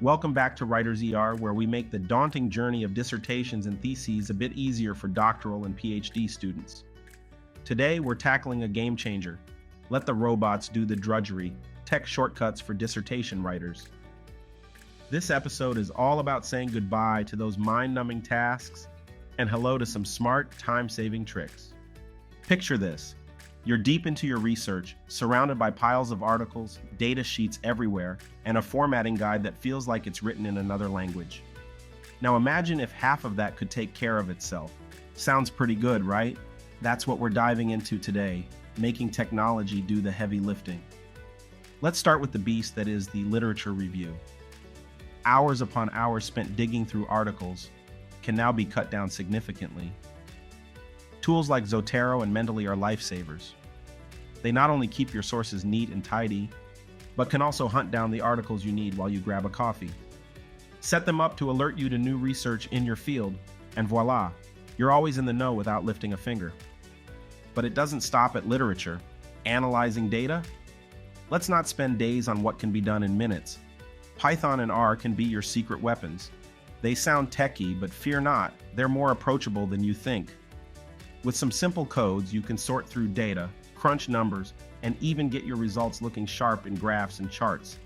Welcome back to Writer's ER, where we make the daunting journey of dissertations and theses a bit easier for doctoral and PhD students. Today, we're tackling a game changer. Let the robots do the drudgery, tech shortcuts for dissertation writers. This episode is all about saying goodbye to those mind-numbing tasks and hello to some smart, time-saving tricks. Picture this. You're deep into your research, surrounded by piles of articles, data sheets everywhere, and a formatting guide that feels like it's written in another language. Now imagine if half of that could take care of itself. Sounds pretty good, right? That's what we're diving into today, making technology do the heavy lifting. Let's start with the beast that is the literature review. Hours upon hours spent digging through articles can now be cut down significantly. Tools like Zotero and Mendeley are lifesavers. They not only keep your sources neat and tidy, but can also hunt down the articles you need while you grab a coffee. Set them up to alert you to new research in your field, and voila, you're always in the know without lifting a finger. But it doesn't stop at literature. Analyzing data? Let's not spend days on what can be done in minutes. Python and R can be your secret weapons. They sound techy, but fear not, they're more approachable than you think. With some simple codes, you can sort through data, crunch numbers, and even get your results looking sharp in graphs and charts.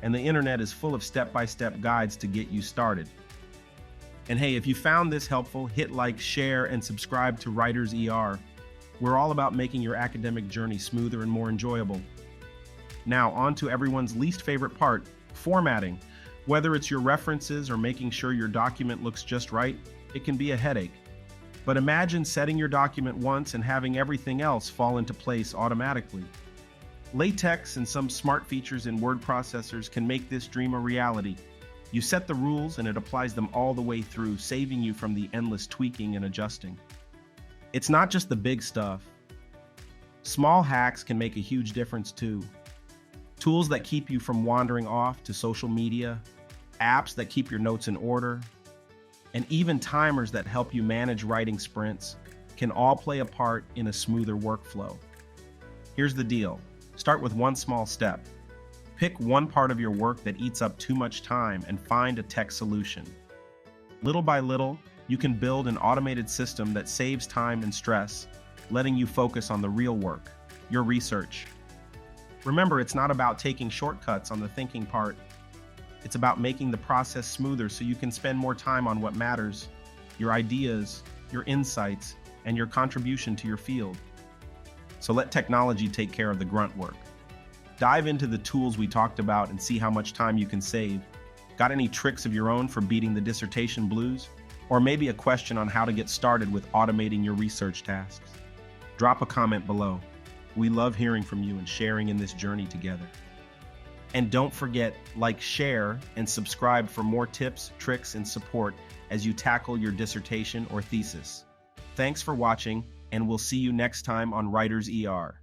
And the internet is full of step-by-step guides to get you started. And hey, if you found this helpful, hit like, share, and subscribe to Writer's ER. We're all about making your academic journey smoother and more enjoyable. Now, on to everyone's least favorite part, formatting. Whether it's your references or making sure your document looks just right, it can be a headache. But imagine setting your document once and having everything else fall into place automatically. LaTeX and some smart features in word processors can make this dream a reality. You set the rules and it applies them all the way through, saving you from the endless tweaking and adjusting. It's not just the big stuff. Small hacks can make a huge difference too. Tools that keep you from wandering off to social media, apps that keep your notes in order, and even timers that help you manage writing sprints can all play a part in a smoother workflow. Here's the deal. Start with one small step. Pick one part of your work that eats up too much time and find a tech solution. Little by little, you can build an automated system that saves time and stress, letting you focus on the real work, your research. Remember, it's not about taking shortcuts on the thinking part. It's about making the process smoother so you can spend more time on what matters, your ideas, your insights, and your contribution to your field. So let technology take care of the grunt work. Dive into the tools we talked about and see how much time you can save. Got any tricks of your own for beating the dissertation blues? Or maybe a question on how to get started with automating your research tasks? Drop a comment below. We love hearing from you and sharing in this journey together. And don't forget, like, share, and subscribe for more tips, tricks, and support as you tackle your dissertation or thesis. Thanks for watching, and we'll see you next time on Writer's ER.